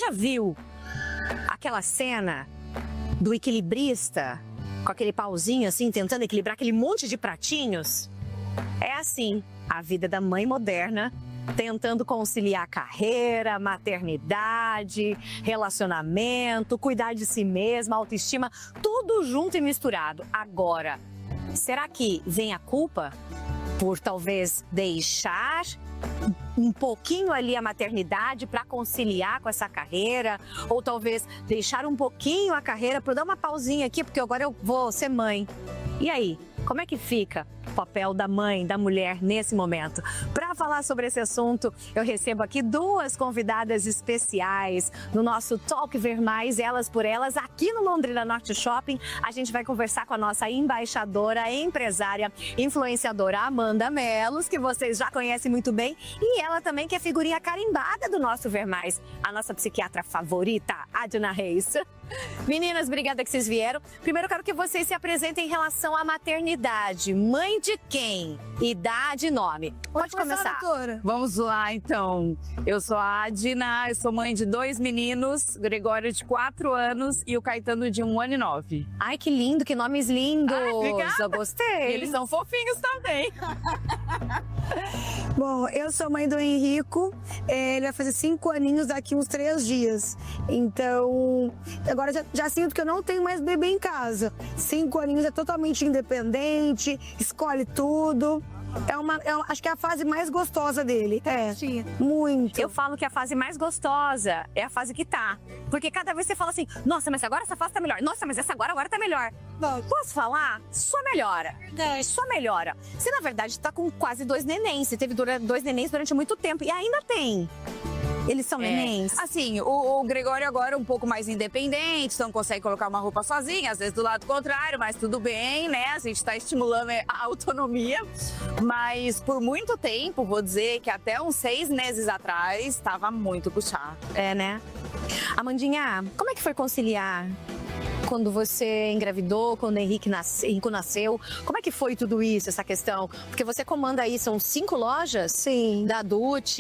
já viu aquela cena do equilibrista com aquele pauzinho assim, tentando equilibrar aquele monte de pratinhos? É assim a vida da mãe moderna, tentando conciliar carreira, maternidade, relacionamento, cuidar de si mesma, autoestima, tudo junto e misturado. Agora, será que vem a culpa por talvez deixar um pouquinho ali a maternidade para conciliar com essa carreira, ou talvez deixar um pouquinho a carreira para dar uma pausinha aqui, porque agora eu vou ser mãe? E aí, como é que fica o papel da mãe, da mulher nesse momento? Para falar sobre esse assunto, eu recebo aqui duas convidadas especiais no nosso Talk Ver Mais, Elas por Elas, aqui no Londrina Norte Shopping. A gente vai conversar com a nossa embaixadora, empresária, influenciadora Amanda Melos, que vocês já conhecem muito bem, e ela também que é figurinha carimbada do nosso Ver Mais, a nossa psiquiatra favorita, Adna Reis. Meninas, obrigada que vocês vieram. Primeiro, eu quero que vocês se apresentem em relação à maternidade. Mãe de quem? Idade e nome. Pode começar. Doutora. Vamos lá, então. Eu sou a Adna, eu sou mãe de 2 meninos, Gregório de 4 anos e o Caetano de 1 ano e 9. Ai, que lindo, que nomes lindos. Obrigada. Eu gostei. E eles são fofinhos também. Bom, eu sou mãe do Henrico, ele vai fazer 5 aninhos daqui uns 3 dias. Então, agora já sinto que eu não tenho mais bebê em casa. 5 aninhos é totalmente independente, escolhe tudo. Acho que é a fase mais gostosa dele. É, Sim. muito. Eu falo que a fase mais gostosa é a fase que tá. Porque cada vez você fala assim, nossa, mas agora essa fase tá melhor. Nossa, mas essa agora tá melhor. Bom, Posso falar? Só melhora. Só melhora. Você, na verdade, tá com quase 2 nenéns. Você teve 2 nenéns durante muito tempo. E ainda tem. Eles são nenéns? Assim, o Gregório agora é um pouco mais independente, então consegue colocar uma roupa sozinho, às vezes do lado contrário, mas tudo bem, né? A gente tá estimulando a autonomia. Mas por muito tempo, vou dizer que até uns 6 meses atrás, estava muito puxado. É, né? Amandinha, como é que foi conciliar quando você engravidou, quando o Henrico nasceu? Como é que foi tudo isso, essa questão? Porque você comanda aí, são 5 lojas? sim. Da Dutch,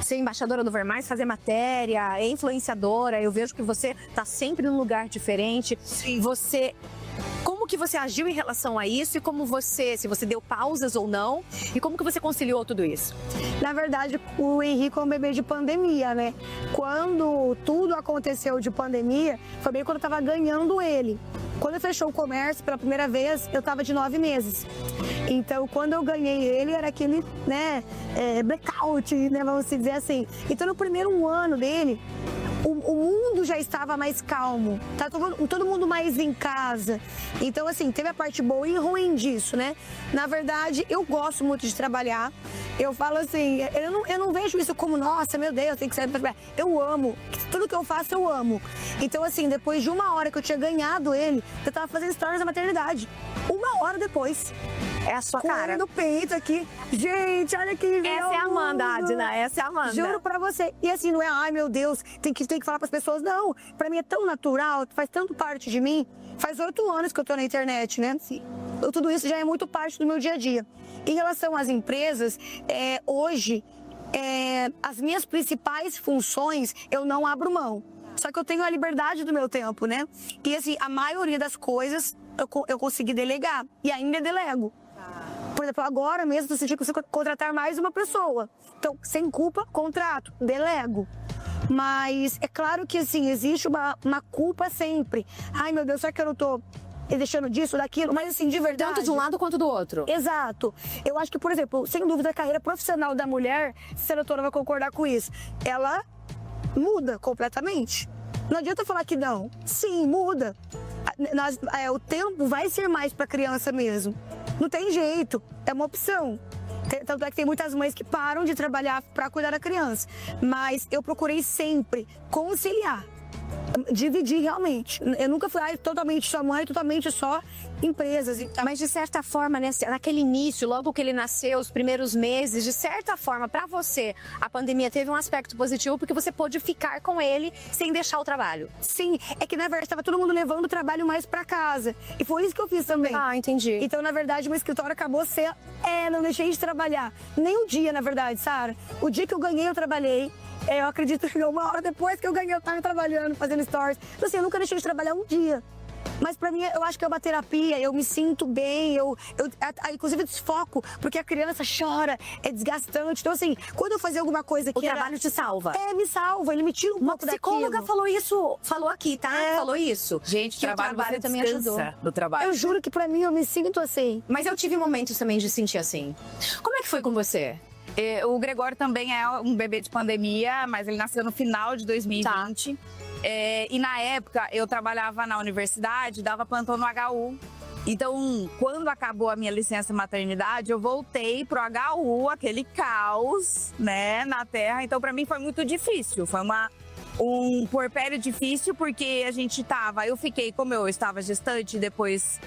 ser embaixadora do Ver Mais, fazer matéria, é influenciadora. Eu vejo que você tá sempre num lugar diferente. Sim. Como que você agiu em relação a isso e se você deu pausas ou não, e como que você conciliou tudo isso? Na verdade, o Henrico é um bebê de pandemia, né? Quando tudo aconteceu de pandemia, foi bem quando eu tava ganhando ele. Quando fechou o comércio pela primeira vez, eu tava de 9 meses. Então, quando eu ganhei ele, era aquele, né, blackout, né, vamos dizer assim. Então, no primeiro ano dele, o mundo já estava mais calmo, tá todo mundo mais em casa. Então, assim, teve a parte boa e ruim disso, né? Na verdade, eu gosto muito de trabalhar. Eu falo assim, eu não vejo isso como, nossa, meu Deus, tem que sair pra trabalhar. Eu amo, tudo que eu faço eu amo. Então, assim, depois de 1 hora que eu tinha ganhado ele, eu tava fazendo stories da maternidade. 1 hora depois. É a sua cara. No peito aqui. Gente, olha que Essa é a Amanda, Adna, essa é a Amanda. Juro pra você. E assim, não é, ai meu Deus, tem que falar pras pessoas. Não, pra mim é tão natural, faz tanto parte de mim. Faz 8 anos que eu tô na internet, né? Sim. Tudo isso já é muito parte do meu dia a dia. Em relação às empresas, hoje, as minhas principais funções, eu não abro mão. Só que eu tenho a liberdade do meu tempo, né? E assim, a maioria das coisas eu consegui delegar. E ainda delego. Por exemplo, agora mesmo eu senti que eu consigo contratar mais uma pessoa. Então, sem culpa, contrato, delego. Mas é claro que, assim, existe uma culpa sempre. Ai, meu Deus, será que eu não tô deixando disso, daquilo? Mas, assim, de verdade... Tanto de um lado quanto do outro. Exato. Eu acho que, por exemplo, sem dúvida, a carreira profissional da mulher, se a doutora vai concordar com isso, ela muda completamente. Não adianta falar que não. Sim, muda. O tempo vai ser mais para criança mesmo. Não tem jeito, é uma opção. Tanto é que tem muitas mães que param de trabalhar para cuidar da criança. Mas eu procurei sempre conciliar, dividir realmente. Eu nunca fui totalmente só mãe, totalmente só empresas. Mas de certa forma, né, naquele início, logo que ele nasceu, os primeiros meses, de certa forma, para você, a pandemia teve um aspecto positivo porque você pôde ficar com ele sem deixar o trabalho. Sim, é que na verdade estava todo mundo levando o trabalho mais para casa. E foi isso que eu fiz também. Ah, entendi. Então, na verdade, meu escritório acabou sendo... não deixei de trabalhar. Nem um dia, na verdade, Sara. O dia que eu ganhei, eu trabalhei. Eu acredito que 1 hora depois que eu ganhei, eu estava trabalhando, fazendo stories. Então, assim, eu nunca deixei de trabalhar um dia. Mas pra mim, eu acho que é uma terapia, eu me sinto bem, inclusive desfoco, porque a criança chora, é desgastante. Então, assim, quando eu fazia alguma coisa que O trabalho te salva. me salva, ele me tira Uma pouco psicóloga daquilo. falou isso, falou aqui, tá? Falou isso. Gente, Que o trabalho você também descansa ajudou. do trabalho. Eu juro que pra mim, eu me sinto assim. Mas eu tive momentos também de sentir assim. Como é que foi com você? O Gregório também é um bebê de pandemia, mas ele nasceu no final de 2020. E na época eu trabalhava na universidade, dava plantão no HU. Então, quando acabou a minha licença maternidade, eu voltei pro HU, aquele caos, né, na Terra. Então, para mim foi muito difícil. Foi um puerpério difícil porque eu fiquei, como eu estava gestante, depois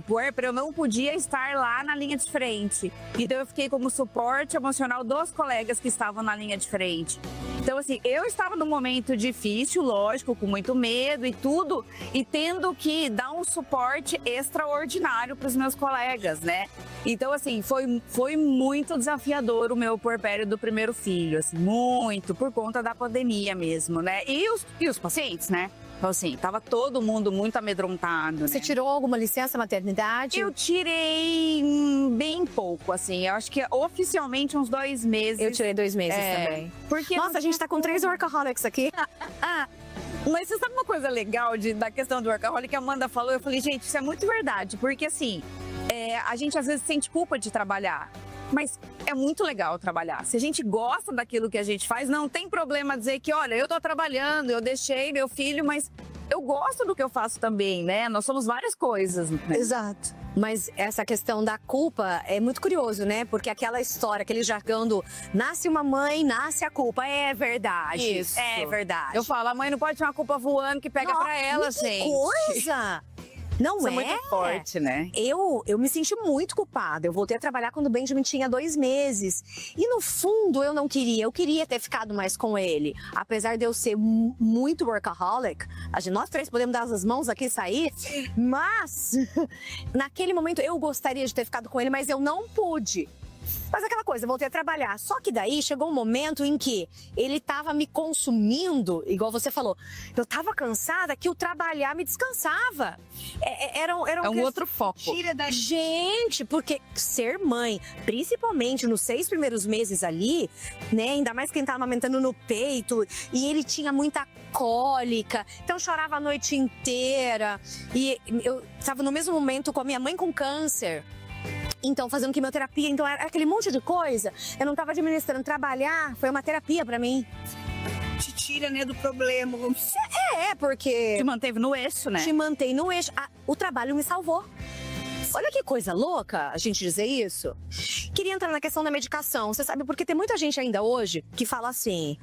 puerpério, eu não podia estar lá na linha de frente. Então eu fiquei como suporte emocional dos colegas que estavam na linha de frente. Então assim, eu estava num momento difícil, lógico, com muito medo e tudo, e tendo que dar um suporte extraordinário para os meus colegas, né? Então assim, foi muito desafiador o meu puerpério do primeiro filho, assim, muito, por conta da pandemia mesmo, né? E os pacientes, né? Então, assim, tava todo mundo muito amedrontado, né? Você tirou alguma licença maternidade? Eu tirei bem pouco, assim. Eu acho que oficialmente uns 2 meses. Eu tirei 2 meses também. Porque Nossa, a gente tá com 3 workaholics aqui. Mas você sabe uma coisa legal da questão do workaholic que a Amanda falou? Eu falei, gente, isso é muito verdade. Porque, assim, a gente às vezes sente culpa de trabalhar. Mas é muito legal trabalhar. Se a gente gosta daquilo que a gente faz, não tem problema dizer que, olha, eu tô trabalhando, eu deixei meu filho, mas eu gosto do que eu faço também, né? Nós somos várias coisas, né? Exato. Mas essa questão da culpa é muito curioso, né? Porque aquela história, aquele jargão do nasce uma mãe, nasce a culpa. É verdade. Isso. É verdade. Eu falo, a mãe não pode ter uma culpa voando que pega pra ela, que gente. coisa! Não Isso é? é muito forte, né? Eu me senti muito culpada. Eu voltei a trabalhar quando o Benjamin tinha 2 meses. E no fundo eu não queria. Eu queria ter ficado mais com ele. Apesar de eu ser muito workaholic. Nós 3 podemos dar as mãos aqui e sair. Mas naquele momento eu gostaria de ter ficado com ele, mas eu não pude. Mas aquela coisa, eu voltei a trabalhar. Só que daí chegou um momento em que ele tava me consumindo, igual você falou. Eu tava cansada que o trabalhar me descansava. Era um outro foco. Tira da Gente, porque ser mãe, principalmente nos 6 primeiros meses ali, né? Ainda mais quem tá amamentando no peito, e ele tinha muita cólica, então chorava a noite inteira. E eu tava no mesmo momento com a minha mãe com câncer. Então, fazendo quimioterapia, então era aquele monte de coisa. Eu não tava administrando. Trabalhar foi uma terapia pra mim. te tira, né, do problema. Porque Te manteve no eixo, né? te mantém no eixo. O trabalho me salvou. Olha que coisa louca a gente dizer isso. Queria entrar na questão da medicação. Você sabe, porque tem muita gente ainda hoje que fala assim...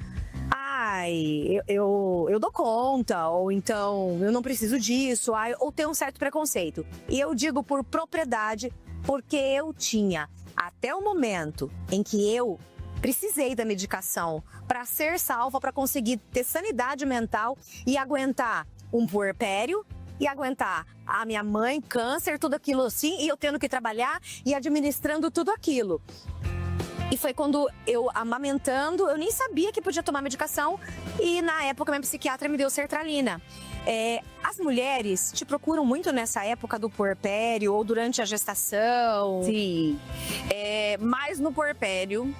Ai, eu dou conta, ou então eu não preciso disso, ou tem um certo preconceito. E eu digo por propriedade, porque eu tinha, até o momento em que eu precisei da medicação para ser salva, para conseguir ter sanidade mental e aguentar um puerpério, e aguentar a minha mãe, câncer, tudo aquilo assim, e eu tendo que trabalhar e administrando tudo aquilo. E foi quando eu, amamentando, eu nem sabia que podia tomar medicação. E na época, minha psiquiatra me deu sertralina. As mulheres te procuram muito nessa época do puerpério ou durante a gestação? Sim. Mais no puerpério,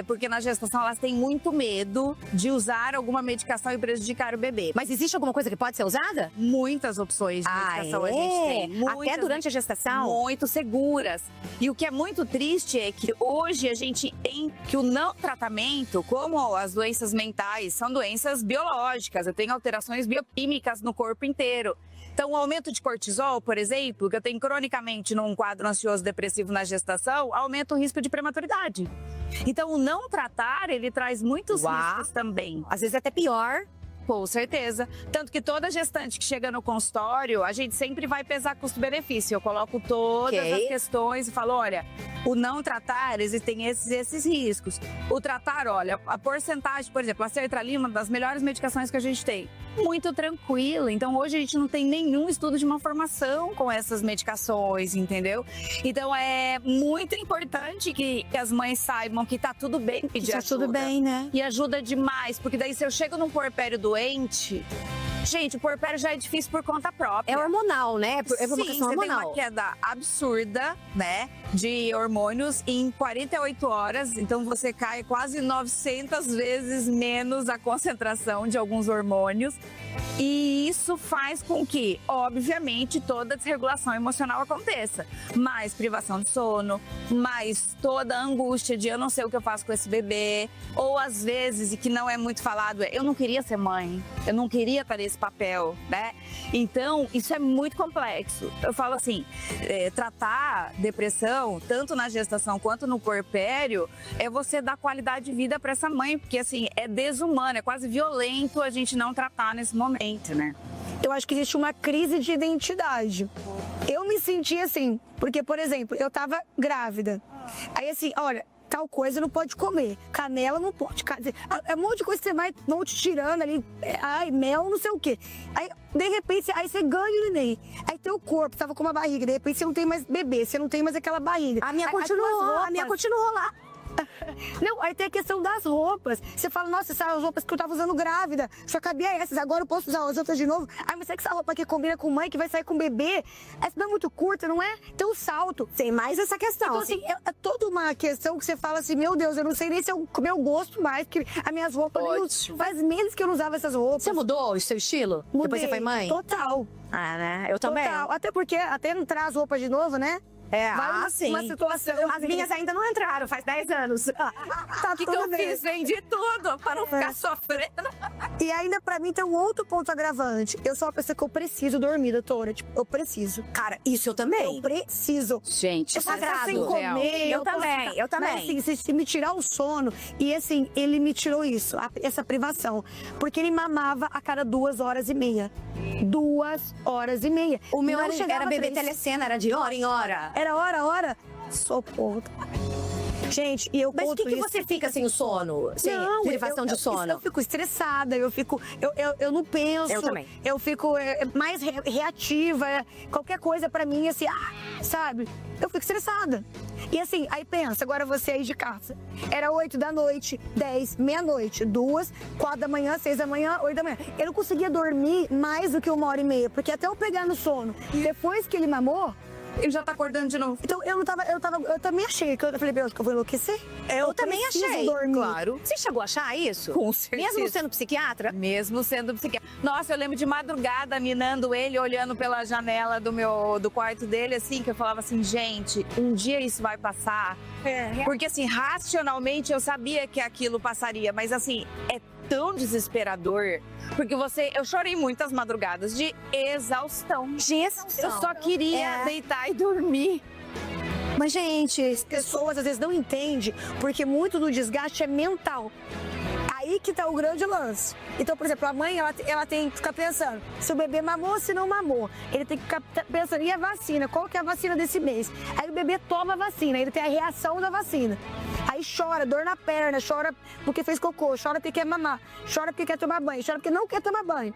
porque na gestação elas têm muito medo de usar alguma medicação e prejudicar o bebê. Mas existe alguma coisa que pode ser usada? Muitas opções de medicação a gente tem. Até durante a gestação? Muito seguras. E o que é muito triste é que hoje a gente tem que o não tratamento, como as doenças mentais, são doenças biológicas. Eu tenho alterações bioquímicas no corpo inteiro. Então, o aumento de cortisol, por exemplo, que eu tenho cronicamente num quadro ansioso depressivo na gestação, aumenta o risco de prematuridade. Então, o não tratar, ele traz muitos riscos também. Às vezes até pior. Com certeza. Tanto que toda gestante que chega no consultório, a gente sempre vai pesar custo-benefício. Eu coloco todas Ok. as questões e falo, olha, o não tratar, existem esses riscos. O tratar, olha, a porcentagem, por exemplo, a sertralina, uma das melhores medicações que a gente tem. Muito tranquila. Então, hoje a gente não tem nenhum estudo de uma formação com essas medicações, entendeu? Então, é muito importante que as mães saibam que tá tudo bem pedir Tá ajuda. tudo bem, né? E ajuda demais, porque daí se eu chego num puerpério doente, gente, o puerpério já é difícil por conta própria. É hormonal, né? É por uma Sim, questão você tem hormonal. uma queda absurda, né, de hormônios em 48 horas. Então você cai quase 900 vezes menos a concentração de alguns hormônios. E isso faz com que, obviamente, toda desregulação emocional aconteça. Mais privação de sono, mais toda a angústia de eu não sei o que eu faço com esse bebê. Ou às vezes, e que não é muito falado, eu não queria ser mãe, eu não queria estar nesse papel, né? Então, isso é muito complexo. Eu falo assim, tratar depressão, tanto na gestação quanto no puerpério, é você dar qualidade de vida para essa mãe, porque assim, é desumano, é quase violento a gente não tratar nesse momento, né? Eu acho que existe uma crise de identidade. Eu me senti assim, porque, por exemplo, eu tava grávida. Aí assim, olha, tal coisa não pode comer, canela não pode. É um monte de coisa que você vão te tirando ali, ai, mel, não sei o quê. Aí, de repente, aí você ganha o neném. Aí teu corpo tava com uma barriga, de repente você não tem mais bebê, você não tem mais aquela barriga. A minha Aí, continuou, as a minha roupas- continuou lá. Não, aí tem a questão das roupas. Você fala, nossa, essas roupas que eu tava usando grávida, só cabia essas, agora eu posso usar as outras de novo. Aí, mas será que essa roupa aqui combina com mãe, que vai sair com bebê? Essa não é muito curta, não é? Tem um salto. Tem mais essa questão. Então, assim, é toda uma questão que você fala assim, meu Deus, eu não sei nem se é o meu gosto mais, porque as minhas roupas, eu Ótimo. faz meses que eu não usava essas roupas. Você mudou o seu estilo? Depois Mudei. você foi mãe? Total. Ah, né? Eu também. Total. Até porque, até entrar as roupas de novo, né? É, Vai sim. uma situação. As minhas ainda não entraram, faz 10 anos. Tá O que tudo eu bem. fiz? Vendi tudo para não ficar sofrendo. E ainda pra mim tem um outro ponto agravante. Eu sou uma pessoa que eu preciso dormir, doutora. Tipo, eu preciso. Cara, isso eu também. Eu preciso. Gente, Eu posso ficar sem sagrado. comer. Eu posso também, ficar- eu também. Mas assim, se me tirar o sono. E assim, ele me tirou isso, essa privação. Porque ele mamava a cada 2h30. 2h30. O meu Não era chegava bebê 3. telecena, era de hora em hora. Era hora. Socorro. Gente, e eu Mas por conto que isso. você fica sem o sono? Sem privação de sono? Eu fico estressada, eu não penso. Eu também. Eu fico mais reativa. Qualquer coisa pra mim, assim, sabe? Eu fico estressada. E assim, aí pensa, agora você aí de casa. Era 8 da noite, 10, meia-noite, 2, 4 da manhã, 6 da manhã, 8 da manhã. Eu não conseguia dormir mais do que 1h30, porque até eu pegar no sono, depois que ele mamou, ele já tá acordando de novo. então eu também achei, que eu falei, meu, que eu vou enlouquecer. Eu também preciso achei. dormir. Claro. Você chegou a achar isso? Com certeza. Mesmo sendo psiquiatra? Mesmo sendo psiquiatra. Nossa, eu lembro de madrugada minando ele, olhando pela janela do quarto dele, assim, que eu falava assim, gente, um dia isso vai passar. Porque assim, racionalmente eu sabia que aquilo passaria, mas assim, é tão desesperador, porque eu chorei muitas madrugadas de exaustão. Eu só queria deitar e dormir. Mas, gente, as pessoas às vezes não entendem, porque muito do desgaste é mental. Aí que tá o grande lance. Então, por exemplo, a mãe, ela tem que ficar pensando, se o bebê mamou ou se não mamou. Ele tem que ficar pensando, e a vacina? Qual que é a vacina desse mês? Aí o bebê toma a vacina, ele tem a reação da vacina. Aí chora, dor na perna, chora porque fez cocô, chora porque quer mamar, chora porque quer tomar banho, chora porque não quer tomar banho.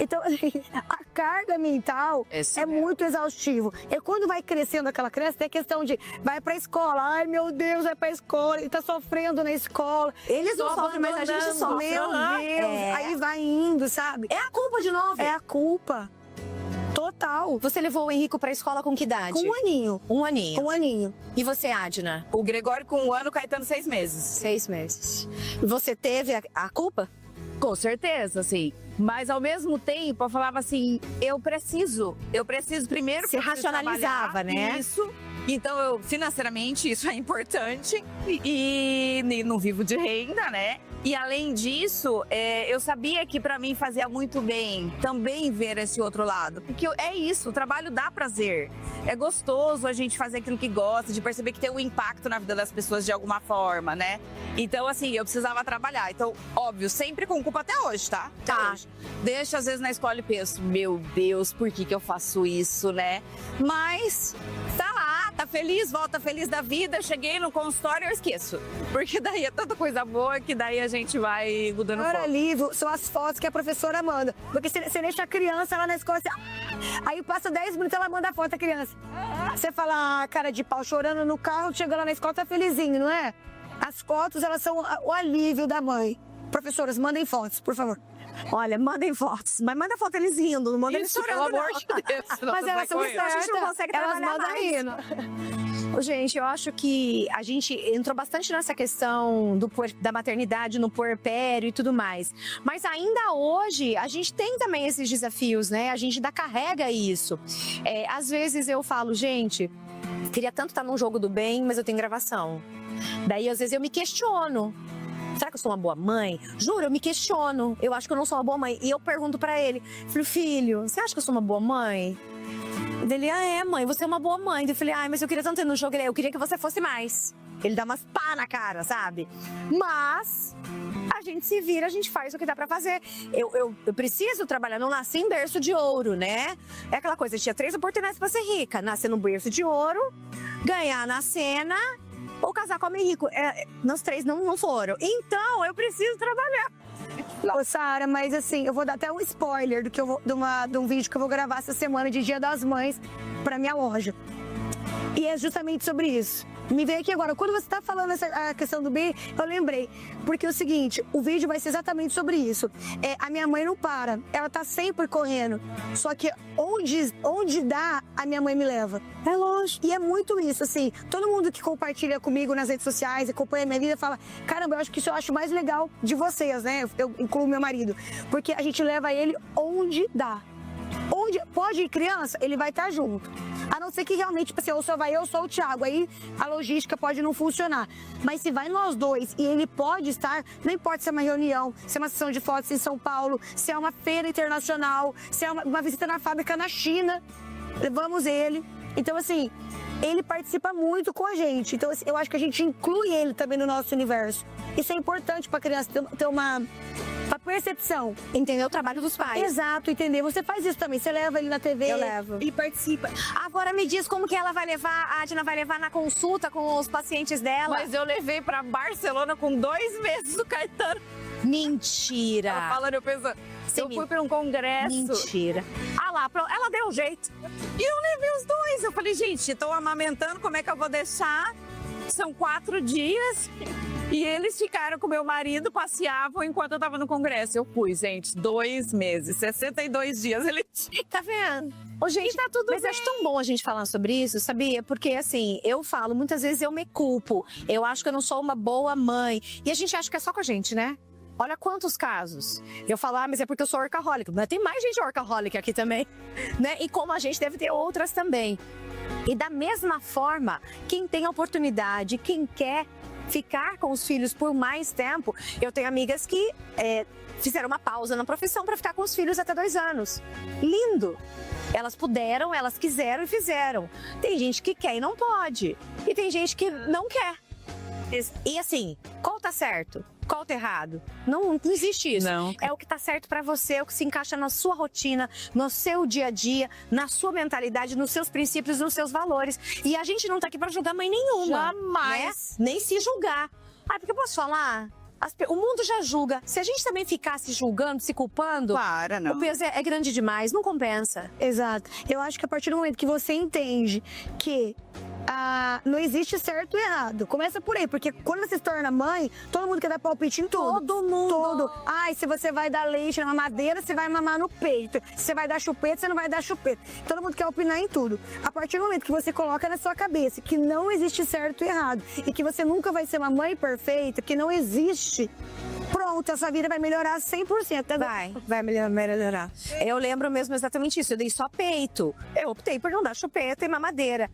Então, a carga mental é muito exaustivo. E quando vai crescendo aquela criança, tem a questão de vai pra escola. Ai, meu Deus, vai pra escola. Ele tá sofrendo na escola. Eles não sofrem, mas a gente sofre. Meu Deus. Aí vai indo, sabe? É a culpa de novo. É a culpa. Total. Você levou o Henrico pra escola com que idade? Com 1 aninho. 1 aninho. 1 aninho. E você, Adna? O Gregório com 1 ano, o Caetano 6 meses. 6 meses. Você teve a culpa? Com certeza, assim. Mas ao mesmo tempo, eu falava assim, eu preciso primeiro. Você racionalizava, trabalhar né? Isso. Então, financeiramente, isso é importante. E não vivo de renda, né? E além disso, eu sabia que para mim fazia muito bem também ver esse outro lado. Porque é isso, o trabalho dá prazer. É gostoso a gente fazer aquilo que gosta, de perceber que tem um impacto na vida das pessoas de alguma forma, né? Então, assim, eu precisava trabalhar. Então, óbvio, sempre com culpa até hoje, tá? Até hoje. Deixo às vezes na escola e penso, meu Deus, por que eu faço isso, né? Mas tá lá, tá feliz, volta feliz da vida. Cheguei no consultório e eu esqueço. Porque daí é tanta coisa boa que daí a gente vai mudando o foco. Alívio, são as fotos que a professora manda. Porque você deixa a criança lá na escola, aí passa 10 minutos, ela manda a foto da criança. Você fala, cara de pau, chorando no carro, chegando lá na escola, tá felizinho, não é? As fotos, elas são o alívio da mãe. Professoras, mandem fotos, por favor. Olha, mandem fotos, mas manda foto eles rindo, não manda eles chorando, pelo amor de Deus. Mas elas são certas, a gente não consegue elas trabalhar mandam mais. rindo. Gente, eu acho que a gente entrou bastante nessa questão da maternidade no puerpério e tudo mais. Mas ainda hoje, a gente tem também esses desafios, né? A gente ainda carrega isso. Às vezes eu falo, gente, queria tanto estar num jogo do bem, mas eu tenho gravação. Daí, às vezes, eu me questiono. Será que eu sou uma boa mãe? Juro, eu me questiono. Eu acho que eu não sou uma boa mãe. E eu pergunto pra ele, filho, você acha que eu sou uma boa mãe? Ele, mãe, você é uma boa mãe. Eu falei, mas eu queria tanto ir no jogo. Eu queria que você fosse mais. Ele dá umas pá na cara, sabe? Mas a gente se vira, a gente faz o que dá pra fazer. Eu preciso trabalhar, não nasci em berço de ouro, né? É aquela coisa, eu tinha 3 oportunidades pra ser rica. Nascer no berço de ouro, ganhar na cena ou casar com homem rico. Nós 3 não foram. Então, eu preciso trabalhar. Ô, Sara, mas assim, eu vou dar até um spoiler de um vídeo que eu vou gravar essa semana de Dia das Mães pra minha loja. E é justamente sobre isso. Me veio aqui agora, quando você tá falando a questão do bem, eu lembrei. Porque é o seguinte, o vídeo vai ser exatamente sobre isso. A minha mãe não para, ela tá sempre correndo. Só que onde dá, a minha mãe me leva. É lógico. E é muito isso, assim, todo mundo que compartilha comigo nas redes sociais, acompanha a minha vida, fala, caramba, eu acho que isso eu acho mais legal de vocês, né? Eu incluo meu marido. Porque a gente leva ele onde dá. Onde pode ir criança, ele vai estar junto. A não ser que realmente, tipo assim, ou só vai eu, só o Thiago. Aí a logística pode não funcionar. Mas se vai nós dois e ele pode estar, não importa se é uma reunião, se é uma sessão de fotos em São Paulo, se é uma feira internacional, se é uma visita na fábrica na China, levamos ele. Então, assim, ele participa muito com a gente. Então, assim, eu acho que a gente inclui ele também no nosso universo. Isso é importante para a criança ter uma percepção. Entender o trabalho dos pais. Exato, entender. Você faz isso também. Você leva ele na TV. Eu levo. Ele participa. Agora me diz como que ela vai levar, a Adna vai levar na consulta com os pacientes dela. Mas eu levei pra Barcelona com 2 meses do Caetano. Mentira. Ela falando, eu pensando, eu fui pra um congresso. Mentira. Lá, ela deu um jeito. E eu levei os 2. Eu falei, gente, estou amamentando, como é que eu vou deixar? São 4 dias. E eles ficaram com meu marido, passeavam enquanto eu tava no congresso. Eu fui, gente, 2 meses, 62 dias ele tinha. Tá vendo? Ô, gente, tá tudo bem. Mas acho tão bom a gente falar sobre isso, sabia? Porque, assim, eu falo, muitas vezes eu me culpo. Eu acho que eu não sou uma boa mãe. E a gente acha que é só com a gente, né? Olha quantos casos. Eu falo, mas é porque eu sou workaholic. Mas tem mais gente workaholic aqui também, né? E como a gente deve ter outras também. E da mesma forma, quem tem a oportunidade, quem quer ficar com os filhos por mais tempo, eu tenho amigas que fizeram uma pausa na profissão para ficar com os filhos até 2 anos. Lindo! Elas puderam, elas quiseram e fizeram. Tem gente que quer e não pode. E tem gente que não quer. E assim, qual tá certo? Qual tá errado? Não existe isso. Não. É o que tá certo pra você, é o que se encaixa na sua rotina, no seu dia a dia, na sua mentalidade, nos seus princípios, nos seus valores. E a gente não tá aqui pra julgar mãe nenhuma. Jamais. Né? Nem se julgar. Porque eu posso falar? O mundo já julga. Se a gente também ficar se julgando, se culpando, não. o peso é grande demais, não compensa. Exato. Eu acho que a partir do momento que você entende que não existe certo e errado. Começa por aí, porque quando você se torna mãe, todo mundo quer dar palpite em tudo. Todo mundo. Todo. Se você vai dar leite na mamadeira, você vai mamar no peito. Se você vai dar chupeta, você não vai dar chupeta. Todo mundo quer opinar em tudo. A partir do momento que você coloca na sua cabeça que não existe certo e errado, e que você nunca vai ser uma mãe perfeita, que não existe, pronto, a sua vida vai melhorar 100%. Vai melhorar. Eu lembro mesmo exatamente isso. Eu dei só peito. Eu optei por não dar chupeta e mamadeira.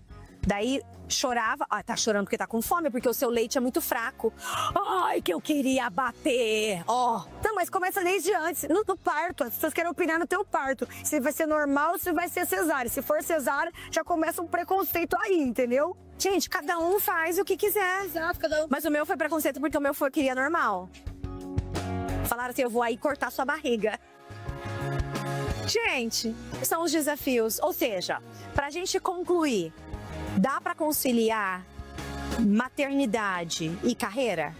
Daí chorava, tá chorando porque tá com fome, porque o seu leite é muito fraco. Ai, que eu queria bater, ó. Não, mas começa desde antes, no parto. As pessoas querem opinar no teu parto. Se vai ser normal ou se vai ser cesárea. Se for cesárea, já começa um preconceito aí, entendeu? Gente, cada um faz o que quiser. Exato, cada um. Mas o meu foi preconceito porque o meu queria normal. Falaram assim, eu vou aí cortar sua barriga. Gente, são os desafios. Ou seja, pra gente concluir, dá pra conciliar maternidade e carreira?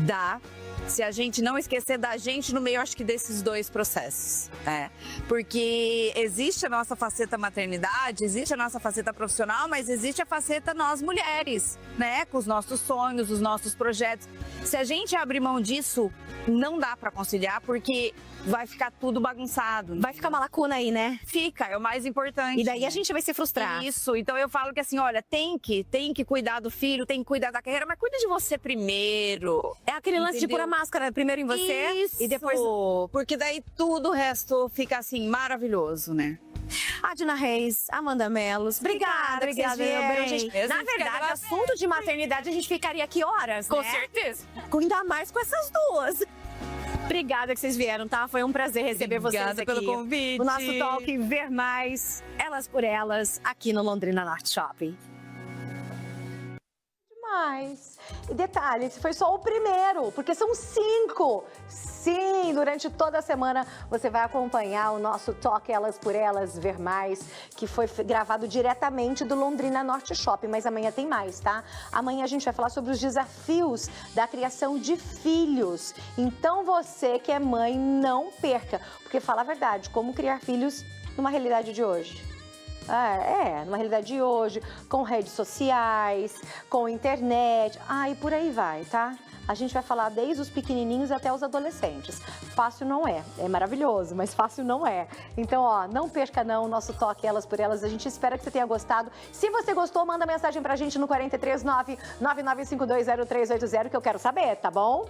Dá, se a gente não esquecer da gente no meio, acho que desses dois processos, né? Porque existe a nossa faceta maternidade, existe a nossa faceta profissional, mas existe a faceta nós mulheres, né? Com os nossos sonhos, os nossos projetos. Se a gente abrir mão disso, não dá pra conciliar, porque vai ficar tudo bagunçado. Vai ficar uma lacuna aí, né? Fica, é o mais importante. E daí a gente vai se frustrar. Isso, então eu falo que assim, olha, tem que cuidar do filho, tem que cuidar da carreira, mas cuida de você primeiro. É aquele lance de Entendeu? pôr a máscara primeiro em você Isso, e depois... porque daí tudo o resto fica assim, maravilhoso, né? Adna Reis, Amanda Melos, obrigada que vocês vieram, meu bem. gente. Na verdade, assunto de maternidade a gente ficaria aqui horas, Com né? certeza. Ainda mais com essas duas. Obrigada que vocês vieram, tá? Foi um prazer receber vocês Obrigada aqui. pelo convite. O nosso talk Ver Mais, Elas por Elas, aqui no Londrina Norte Shopping. Demais. E detalhe, esse foi só o primeiro, porque são 5. Sim, durante toda a semana você vai acompanhar o nosso Talk Elas por Elas, Ver Mais, que foi gravado diretamente do Londrina Norte Shopping, mas amanhã tem mais, tá? Amanhã a gente vai falar sobre os desafios da criação de filhos. Então você que é mãe, não perca, porque fala a verdade, como criar filhos numa realidade de hoje. Numa realidade de hoje, com redes sociais, com internet, e por aí vai, tá? A gente vai falar desde os pequenininhos até os adolescentes. Fácil não é, é maravilhoso, mas fácil não é. Então, não perca não o nosso toque Elas por Elas, a gente espera que você tenha gostado. Se você gostou, manda mensagem pra gente no 439-99520380 que eu quero saber, tá bom?